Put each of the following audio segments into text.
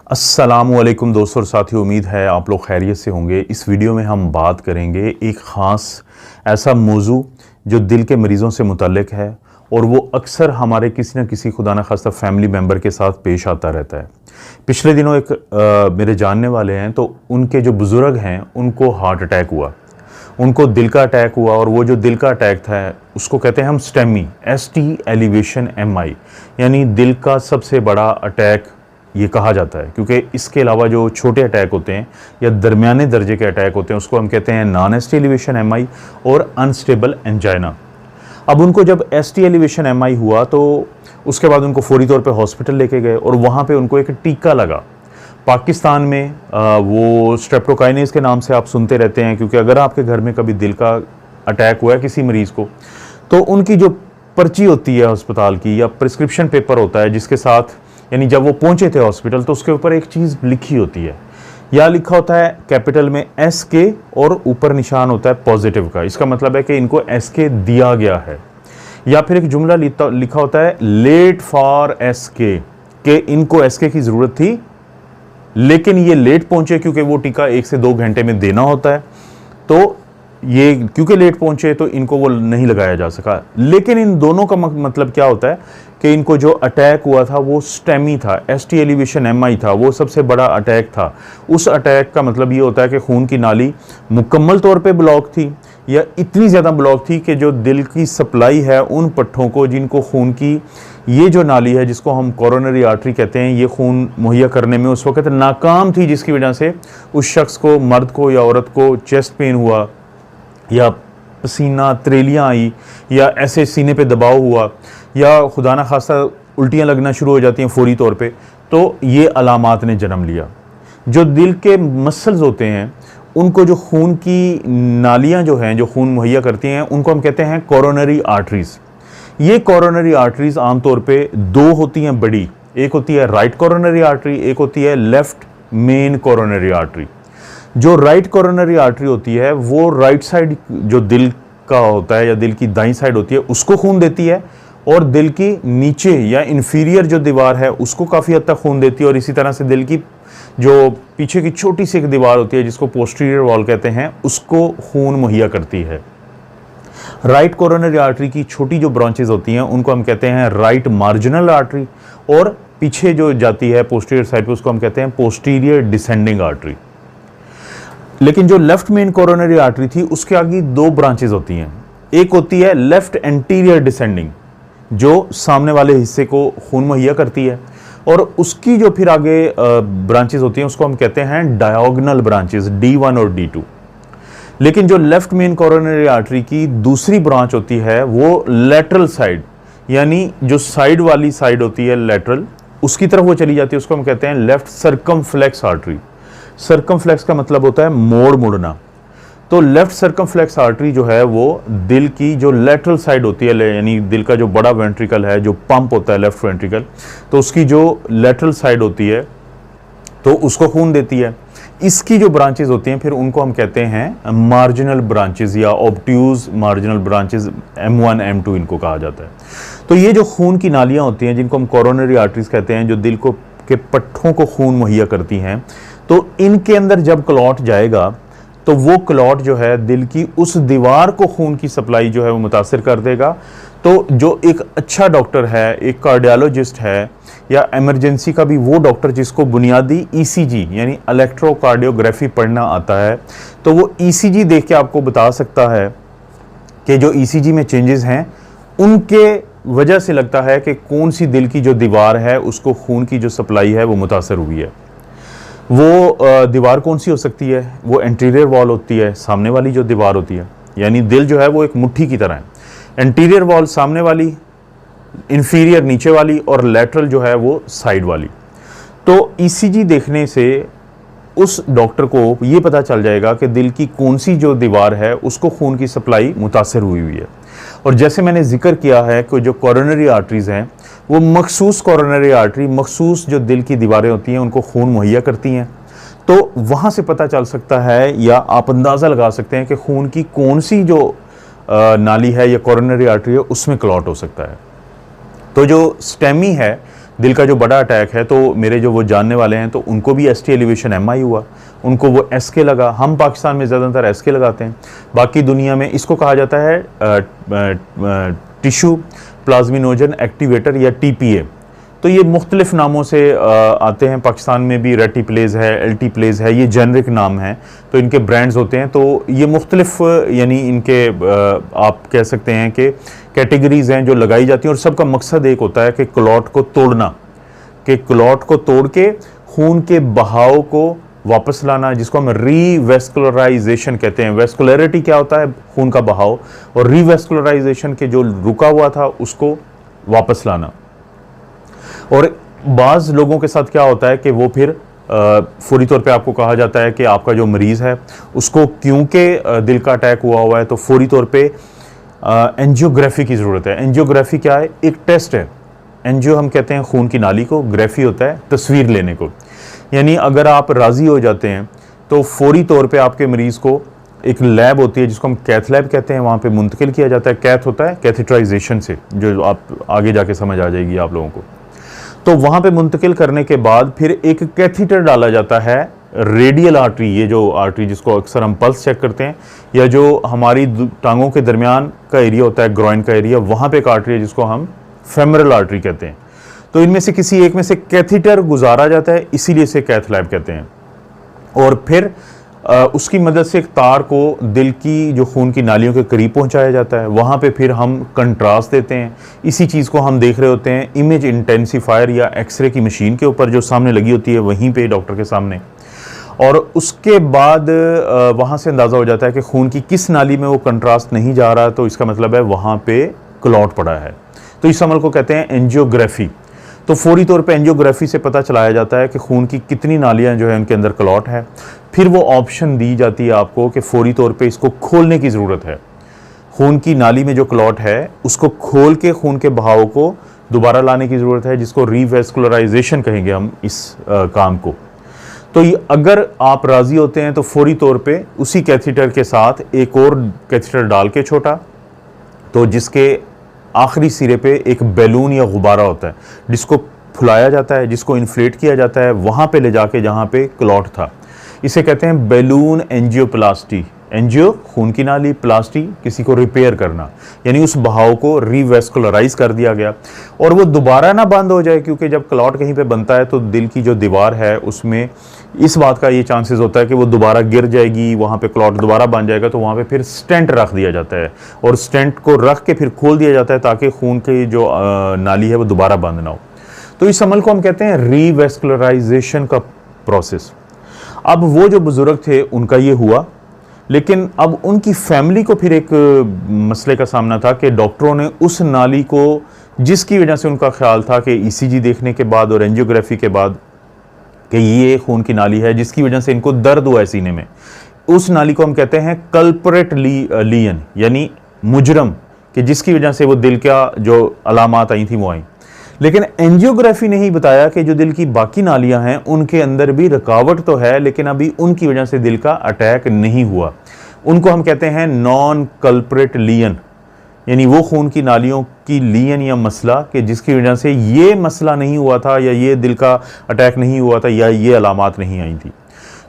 अस्सलामुअलैकुम दोस्तों और साथियों, उम्मीद है आप लोग खैरियत से होंगे। इस वीडियो में हम बात करेंगे एक ख़ास ऐसा मौजू जो दिल के मरीज़ों से मुतल्लिक है और वो अक्सर हमारे किसी न किसी खुदा न खास्ता फैमिली मेम्बर के साथ पेश आता रहता है। पिछले दिनों एक मेरे जानने वाले हैं, तो उनके जो बुज़ुर्ग हैं उनको हार्ट अटैक हुआ, उनको दिल का अटैक हुआ और वो जो दिल का अटैक था उसको कहते हैं हम स्टेमी, ST एलिवेशन MI, यानी दिल का सबसे बड़ा अटैक ये कहा जाता है। क्योंकि इसके अलावा जो छोटे अटैक होते हैं या दरमियाने दर्जे के अटैक होते हैं उसको हम कहते हैं नॉन ST एलिवेशन MI और अनस्टेबल एंजाइना। अब उनको जब ST एलिवेशन MI हुआ तो उसके बाद उनको फौरी तौर पे हॉस्पिटल लेके गए और वहाँ पे उनको एक टीका लगा। पाकिस्तान में वो स्ट्रेप्टोकाइनेस के नाम से आप सुनते रहते हैं, क्योंकि अगर आपके घर में कभी दिल का अटैक हुआ है किसी मरीज़ को, तो उनकी जो पर्ची होती है अस्पताल की या प्रिस्क्रिप्शन पेपर होता है जिसके साथ, यानी जब वो पहुंचे थे हॉस्पिटल तो उसके ऊपर एक चीज़ लिखी होती है, या लिखा होता है कैपिटल में SK और ऊपर निशान होता है पॉजिटिव का। इसका मतलब है कि इनको SK दिया गया है। या फिर एक जुमला लिखा होता है लेट फॉर SK, कि इनको SK की ज़रूरत थी लेकिन ये लेट पहुंचे, क्योंकि वो टीका 1 से 2 घंटे में देना होता है, तो ये क्योंकि लेट पहुंचे तो इनको वो नहीं लगाया जा सका। लेकिन इन दोनों का मतलब क्या होता है कि इनको जो अटैक हुआ था वो स्टेमी था, ST एलिवेशन MI था, वो सबसे बड़ा अटैक था। उस अटैक का मतलब ये होता है कि खून की नाली मुकम्मल तौर पे ब्लॉक थी या इतनी ज़्यादा ब्लॉक थी कि जो दिल की सप्लाई है उन पट्ठों को, जिनको खून की ये जो नाली है जिसको हम कोरोनरी आर्टरी कहते हैं, ये खून मुहैया करने में उस वक्त नाकाम थी, जिसकी वजह से उस शख्स को, मर्द को या औरत को चेस्ट पेन हुआ या पसीना त्रेलियाँ आई या ऐसे सीने पे दबाव हुआ या खुदा न खास्ता उल्टियाँ लगना शुरू हो जाती हैं फौरी तौर पे, तो ये अलामात ने जन्म लिया। जो दिल के मसल्स होते हैं उनको, जो खून की नालियाँ जो हैं जो खून मुहैया करती हैं, उनको हम कहते हैं कोरोनरी आर्टरीज़। ये कोरोनरी आर्टरीज़ आमतौर पे 2 होती हैं बड़ी, एक होती है राइट कोरोनरी आर्टरी, एक होती है लेफ्ट मेन कोरोनरी आर्टरी। जो राइट कोरोनरी आर्टरी होती है वो राइट साइड जो दिल का होता है या दिल की दाईं साइड होती है उसको खून देती है, और दिल की नीचे या इन्फीरियर जो दीवार है उसको काफ़ी हद तक खून देती है, और इसी तरह से दिल की जो पीछे की छोटी सी एक दीवार होती है जिसको पोस्टीरियर वॉल कहते हैं उसको खून मुहैया करती है। राइट कोरोनरी आर्टरी की छोटी जो ब्रांचेज होती हैं उनको हम कहते हैं राइट मार्जिनल आर्टरी, और पीछे जो जाती है पोस्टीरियर साइड पे उसको हम कहते हैं पोस्टीरियर डिसेंडिंग आर्टरी। लेकिन जो लेफ्ट मेन कोरोनरी आर्टरी थी उसके आगे 2 ब्रांचेज होती हैं। एक होती है लेफ्ट एंटीरियर डिसेंडिंग, जो सामने वाले हिस्से को खून मुहैया करती है, और उसकी जो फिर आगे ब्रांचेज होती हैं उसको हम कहते हैं डायगोनल ब्रांचेज, D1 और D2। लेकिन जो लेफ्ट मेन कोरोनरी आर्टरी की दूसरी ब्रांच होती है वो लेटरल साइड, यानी जो साइड वाली साइड होती है लेटरल, उसकी तरफ वो चली जाती है, उसको हम कहते हैं लेफ्ट सर्कमफ्लेक्स आर्टरी। सर्कमफ्लेक्स का मतलब होता है मोड़ मुड़ना। तो लेफ्ट सर्कमफ्लेक्स आर्टरी जो है वो दिल की जो लेटरल साइड होती है, यानी दिल का जो बड़ा वेंट्रिकल है, जो पंप होता है लेफ्ट वेंट्रिकल, तो उसकी जो लेटरल साइड होती है तो उसको खून देती है। इसकी जो ब्रांचेज होती हैं फिर उनको हम कहते हैं मार्जिनल ब्रांचेज या obtuse marginal branches, M1 M2 इनको कहा जाता है। तो ये जो खून की नालियाँ होती हैं जिनको हम कोरोनरी आर्टरीज कहते हैं, जो दिल को के पट्ठों को खून मुहैया करती हैं, तो इनके अंदर जब क्लॉट जाएगा तो वो क्लॉट जो है दिल की उस दीवार को खून की सप्लाई जो है वो मुतासिर कर देगा। तो जो एक अच्छा डॉक्टर है, एक कार्डियोलॉजिस्ट है या इमरजेंसी का भी वो डॉक्टर जिसको बुनियादी ECG यानी इलेक्ट्रोकार्डियोग्राफी पढ़ना आता है, तो वो ECG देख के आपको बता सकता है कि जो ECG में चेंजेस हैं उनके वजह से लगता है कि कौन सी दिल की जो दीवार है उसको खून की जो सप्लाई है वो मुतासर हुई है। वो दीवार कौन सी हो सकती है? वो एंटीरियर वॉल होती है, सामने वाली जो दीवार होती है, यानी दिल जो है वो एक मुट्ठी की तरह है। एंटीरियर वॉल सामने वाली, इन्फीरियर नीचे वाली, और लेटरल जो है वो साइड वाली। तो ECG देखने से उस डॉक्टर को ये पता चल जाएगा कि दिल की कौन सी जो दीवार है उसको खून की सप्लाई मुतासर हुई है। और जैसे मैंने जिक्र किया है कि जो कोरोनरी आर्टरीज हैं वो मखसूस कोरोनरी आर्टरी, मखसूस जो दिल की दीवारें होती हैं उनको खून मुहैया करती हैं, तो वहाँ से पता चल सकता है या आप अंदाज़ा लगा सकते हैं कि खून की कौन सी जो नाली है या कोरोनरी आर्टरी है उसमें क्लॉट हो सकता है। तो जो स्टेमी है दिल का जो बड़ा अटैक है, तो मेरे जो वो जानने वाले हैं तो उनको भी ST एलिवेशन MI हुआ, उनको वो SK लगा। हम पाकिस्तान में ज़्यादातर SK लगाते हैं, बाकी दुनिया में इसको कहा जाता है टिश्यू प्लाज्मिनोजन एक्टिवेटर या TPA। तो ये मुख्तलिफ नामों से आते हैं। पाकिस्तान में भी रेटिप्लेज है, एल्टीप्लेज है, ये जेनरिक नाम हैं, तो इनके ब्रांड्स होते हैं। तो ये मुख्तलिफ यानी इनके आप कह सकते हैं कि कैटेगरीज हैं जो लगाई जाती हैं, और सबका मकसद एक होता है कि क्लॉट को तोड़ना, कि क्लॉट को तोड़ के खून के बहाव को वापस लाना, जिसको हम रीवेस्कुलराइजेशन कहते हैं। वेस्कुलरिटी क्या होता है? खून का बहाव, और रीवेस्कुलराइजेशन के जो रुका हुआ था उसको वापस लाना। और बाज़ लोगों के साथ क्या होता है कि वो फिर फौरी तौर पे आपको कहा जाता है कि आपका जो मरीज़ है उसको क्योंकि दिल का अटैक हुआ है तो फौरी तौर पे एंजियोग्राफी की ज़रूरत है। एंजियोग्राफी क्या है? एक टेस्ट है। एंजियो हम कहते हैं खून की नाली को, ग्राफी होता है तस्वीर लेने को। यानी अगर आप राज़ी हो जाते हैं तो फौरी तौर पे आपके मरीज़ को एक लैब होती है जिसको हम कैथ लैब कहते हैं, वहाँ पे मुंतकिल किया जाता है। कैथ होता है कैथेटराइजेशन से, जो आप आगे जाके समझ आ जाएगी आप लोगों को। तो वहाँ पे मुंतकिल करने के बाद फिर एक कैथीटर डाला जाता है रेडियल आर्टरी, ये जो आर्टरी जिसको अक्सर हम पल्स चेक करते हैं, या जो हमारी टांगों के दरमियान का एरिया होता है, ग्रॉइन का एरिया, वहाँ पे एक आर्टरी है जिसको हम फेमरल आर्टरी कहते हैं। तो इनमें से किसी एक में से कैथीटर गुजारा जाता है, इसीलिए इसे कैथ लैब कहते हैं। और फिर उसकी मदद से एक तार को दिल की जो खून की नालियों के करीब पहुंचाया जाता है। वहाँ पे फिर हम कंट्रास्ट देते हैं। इसी चीज़ को हम देख रहे होते हैं इमेज इंटेंसिफायर या एक्सरे की मशीन के ऊपर जो सामने लगी होती है, वहीं पे डॉक्टर के सामने। और उसके बाद वहाँ से अंदाज़ा हो जाता है कि खून की किस नाली में वो कंट्रास्ट नहीं जा रहा, तो इसका मतलब है वहाँ पे क्लॉट पड़ा है। तो इस अमल को कहते हैं एंजियोग्राफी। तो फौरी तौर पे एंजियोग्राफी से पता चलाया जाता है कि खून की कितनी नालियां जो है उनके अंदर क्लॉट है। फिर वो ऑप्शन दी जाती है आपको कि फौरी तौर पे इसको खोलने की ज़रूरत है। खून की नाली में जो क्लॉट है उसको खोल के खून के बहाव को दोबारा लाने की ज़रूरत है, जिसको रीवेस्कुलराइजेशन कहेंगे हम इस काम को। तो ये अगर आप राज़ी होते हैं तो फौरी तौर पे उसी कैथीटर के साथ एक और कैथीटर डाल के छोटा, तो जिसके आखिरी सिरे पे एक बैलून या गुब्बारा होता है जिसको फुलाया जाता है, जिसको इन्फ्लेट किया जाता है वहाँ पे ले जाके जहाँ पे क्लॉट था। इसे कहते हैं बैलून एंजियोप्लास्टी। एंजियो खून की नाली, प्लास्टी किसी को रिपेयर करना, यानी उस बहाव को रीवेस्कुलराइज कर दिया गया और वो दोबारा ना बंद हो जाए, क्योंकि जब क्लॉट कहीं पे बनता है तो दिल की जो दीवार है उसमें इस बात का ये चांसेस होता है कि वो दोबारा गिर जाएगी, वहाँ पे क्लॉट दोबारा बन जाएगा। तो वहाँ पे फिर स्टेंट रख दिया जाता है और स्टेंट को रख के फिर खोल दिया जाता है ताकि खून की जो नाली है वो दोबारा बंद ना हो। तो इस अमल को हम कहते हैं रीवेस्कुलराइजेशन का प्रोसेस। अब वो जो बुजुर्ग थे उनका ये हुआ, लेकिन अब उनकी फैमिली को फिर एक मसले का सामना था कि डॉक्टरों ने उस नाली को, जिसकी वजह से उनका ख्याल था कि ECG देखने के बाद और एंजियोग्राफी के बाद कि ये खून की नाली है जिसकी वजह से इनको दर्द हुआ है सीने में, उस नाली को हम कहते हैं कल्परेट लीन, यानी मुजरम, कि जिसकी वजह से वो दिल का जो अलामात आई थी वो आई। लेकिन एंजियोग्राफी ने ही बताया कि जो दिल की बाकी नालियां हैं उनके अंदर भी रुकावट तो है, लेकिन अभी उनकी वजह से दिल का अटैक नहीं हुआ। उनको हम कहते हैं नॉन कल्परेट लीन, यानी वो खून की नालियों की लीन या मसला कि जिसकी वजह से ये मसला नहीं हुआ था, या ये दिल का अटैक नहीं हुआ था, या ये अलामात नहीं आई थी।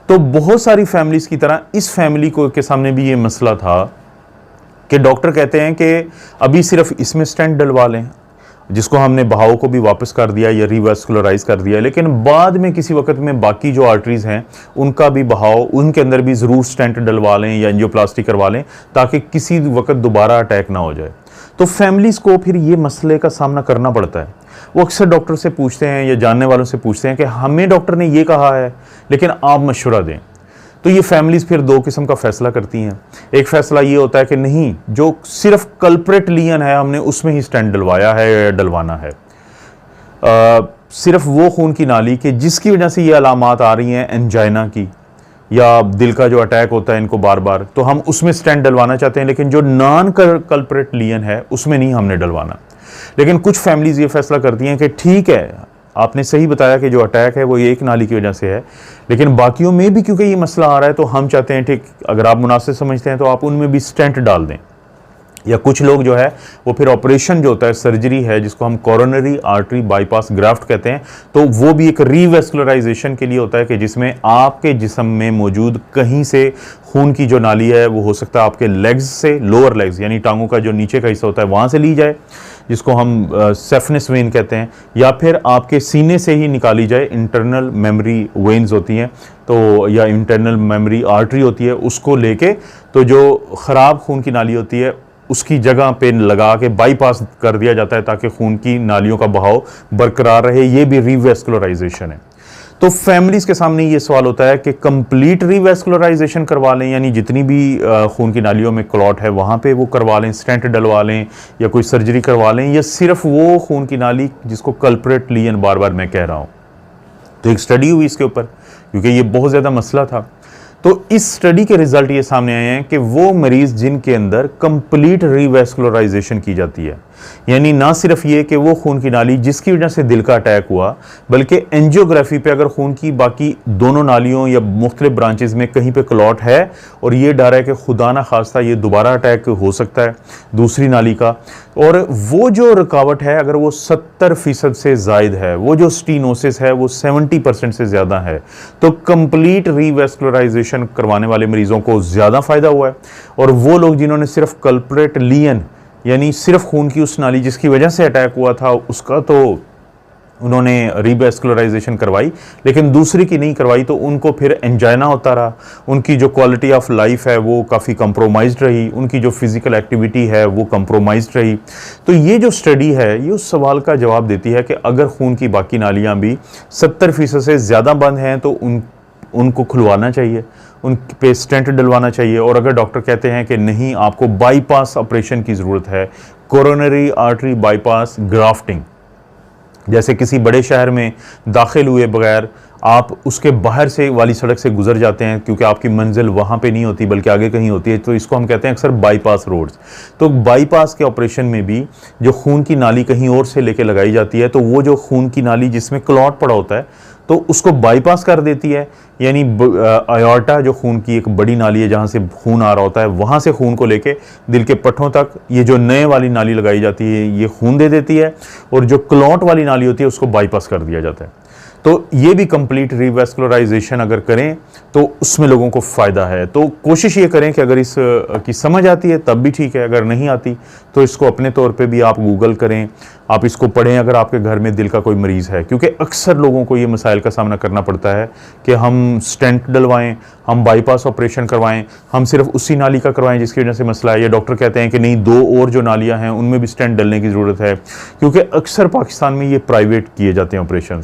तो बहुत सारी फैमिलीज़ की तरह इस फैमिली को के सामने भी ये मसला था कि डॉक्टर कहते हैं कि अभी सिर्फ इसमें स्टेंट डलवा लें, जिसको हमने बहाव को भी वापस कर दिया या रिवेस्कुलराइज कर दिया, लेकिन बाद में किसी वक्त में बाकी जो आर्टरीज़ हैं उनका भी बहाव, उनके अंदर भी ज़रूर स्टेंट डलवा लें या एंजियोप्लास्टी करवा लें ताकि किसी वक्त दोबारा अटैक ना हो जाए। तो फैमिलीज़ को फिर ये मसले का सामना करना पड़ता है। वो अक्सर डॉक्टर से पूछते हैं या जानने वालों से पूछते हैं कि हमें डॉक्टर ने ये कहा है लेकिन आप मशवरा दें। तो ये फैमिलीज़ फिर दो किस्म का फ़ैसला करती हैं। एक फ़ैसला ये होता है कि नहीं, जो सिर्फ कल्परेट लीन है हमने उसमें ही स्टेंट डलवाया है या डलवाना है। सिर्फ वो खून की नाली कि जिसकी वजह से ये अलामात आ रही हैं एंजाइना की या दिल का जो अटैक होता है इनको बार बार, तो हम उसमें स्टेंट डलवाना चाहते हैं, लेकिन जो नॉन कल्परेट लीन है उसमें नहीं हमने डलवाना। लेकिन कुछ फैमिलीज़ ये फैसला करती हैं कि ठीक है, आपने सही बताया कि जो अटैक है वो ये एक नाली की वजह से है, लेकिन बाकियों में भी क्योंकि ये मसला आ रहा है तो हम चाहते हैं, ठीक, अगर आप मुनासिब समझते हैं तो आप उनमें भी स्टेंट डाल दें। या कुछ लोग जो है वो फिर ऑपरेशन जो होता है, सर्जरी है जिसको हम कोरोनरी आर्टरी बाईपास ग्राफ्ट कहते हैं, तो वो भी एक रीवेस्कुलराइजेशन के लिए होता है कि जिसमें आपके जिस्म में मौजूद कहीं से खून की जो नाली है वो हो सकता है आपके लेग्स से, लोअर लेग्स यानी टांगों का जो नीचे का हिस्सा होता है वहाँ से ली जाए, जिसको हम सेफनेस वेन कहते हैं, या फिर आपके सीने से ही निकाली जाए, इंटरनल मेमोरी वेन्स होती हैं तो, या इंटरनल मेमोरी आर्टरी होती है, उसको लेके तो जो ख़राब खून की नाली होती है उसकी जगह पे लगा के बाईपास कर दिया जाता है ताकि खून की नालियों का बहाव बरकरार रहे। ये भी रीवेस्कुलराइजेशन है। तो फैमिलीज के सामने ये सवाल होता है कि कंप्लीट रीवेस्कुलराइजेशन करवा लें, यानी जितनी भी खून की नालियों में क्लॉट है वहाँ पे वो करवा लें, स्टेंट डलवा लें या कोई सर्जरी करवा लें, या सिर्फ वो खून की नाली जिसको कल्प्रेट लीजन बार बार मैं कह रहा हूँ। तो एक स्टडी हुई इसके ऊपर क्योंकि ये बहुत ज़्यादा मसला था। तो इस स्टडी के रिजल्ट ये सामने आए हैं कि वो मरीज जिनके अंदर कंप्लीट रीवेस्कुलराइजेशन की जाती है, यानी ना सिर्फ ये कि वो खून की नाली जिसकी वजह से दिल का अटैक हुआ, बल्कि एंजियोग्राफी पे अगर खून की बाकी दोनों नालियों या मुख्तलिफ ब्रांचेस में कहीं पे क्लॉट है और ये डर है कि खुदा ना खास्ता ये दोबारा अटैक हो सकता है दूसरी नाली का, और वो जो रुकावट है अगर वो 70% से जायद है, वो जो स्टीनोसिस है वो 70% से ज़्यादा है, तो कंप्लीट रीवेस्कुलराइजेशन करवाने वाले मरीजों को ज़्यादा फ़ायदा हुआ है। और वो लोग जिन्होंने सिर्फ कल्प्रेट लीजन यानी सिर्फ खून की उस नाली जिसकी वजह से अटैक हुआ था उसका तो उन्होंने रीवेस्कुलराइजेशन करवाई, लेकिन दूसरी की नहीं करवाई, तो उनको फिर एंजाइना होता रहा, उनकी जो क्वालिटी ऑफ लाइफ है वो काफ़ी कंप्रोमाइज्ड रही, उनकी जो फिजिकल एक्टिविटी है वो कंप्रोमाइज्ड रही। तो ये जो स्टडी है ये उस सवाल का जवाब देती है कि अगर खून की बाकी नालियाँ भी 70% से ज़्यादा बंद हैं तो उनको खुलवाना चाहिए, उन पे स्टेंट डलवाना चाहिए, और अगर डॉक्टर कहते हैं कि नहीं आपको बाईपास ऑपरेशन की ज़रूरत है, कोरोनरी आर्टरी बाईपास ग्राफ्टिंग, जैसे किसी बड़े शहर में दाखिल हुए बगैर आप उसके बाहर से वाली सड़क से गुजर जाते हैं क्योंकि आपकी मंजिल वहाँ पे नहीं होती बल्कि आगे कहीं होती है, तो इसको हम कहते हैं अक्सर बाईपास रोड्स। तो बाईपास के ऑपरेशन में भी जो खून की नाली कहीं और से लेके लगाई जाती है, तो वो जो खून की नाली जिसमें क्लॉट पड़ा होता है तो उसको बाईपास कर देती है, यानी आयोर्टा जो खून की एक बड़ी नाली है जहाँ से खून आ रहा होता है वहाँ से खून को लेके दिल के पट्टों तक ये जो नए वाली नाली लगाई जाती है ये खून दे देती है, और जो क्लॉट वाली नाली होती है उसको बाईपास कर दिया जाता है। तो ये भी कंप्लीट रीवेस्कुलराइजेशन अगर करें तो उसमें लोगों को फ़ायदा है। तो कोशिश ये करें कि अगर इस की समझ आती है तब भी ठीक है, अगर नहीं आती तो इसको अपने तौर पे भी आप गूगल करें, आप इसको पढ़ें अगर आपके घर में दिल का कोई मरीज़ है, क्योंकि अक्सर लोगों को ये मसाइल का सामना करना पड़ता है कि हम स्टेंट डलवाएं, हम बाईपास ऑपरेशन करवाएं, हम सिर्फ उसी नाली का करवाएं जिसकी वजह से मसला है, या डॉक्टर कहते हैं कि नहीं 2 और जो नालियाँ हैं उनमें भी स्टेंट डलने की ज़रूरत है, क्योंकि अक्सर पाकिस्तान में ये प्राइवेट किए जाते हैं ऑपरेशन,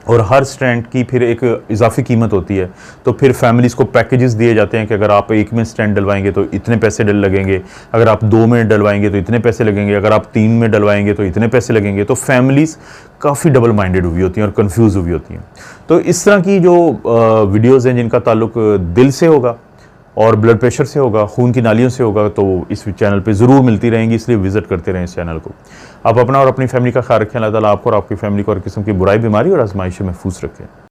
और हर स्टेंट की फिर एक इजाफी कीमत होती है। तो फिर फैमिलीज़ को पैकेजेस दिए जाते हैं कि अगर आप 1 में स्टेंट डलवाएंगे तो इतने पैसे लगेंगे, अगर आप 2 में डलवाएंगे तो इतने पैसे लगेंगे, अगर आप 3 में डलवाएंगे तो इतने पैसे लगेंगे। तो फैमिलीज़ काफ़ी डबल माइंडेड हुई होती हैं और कंफ्यूज हुई होती हैं। तो इस तरह की जो वीडियोज़ हैं जिनका ताल्लुक दिल से होगा और ब्लड प्रेशर से होगा, खून की नालियों से होगा, तो इस चैनल पे ज़रूर मिलती रहेंगी, इसलिए विजिट करते रहें इस चैनल को। आप अपना और अपनी फैमिली का ख्याल रखें। अल्लाह ताला आपको और आपकी फैमिली को हर किस्म की बुराई, बीमारी और आजमाइश से महफूज रखें।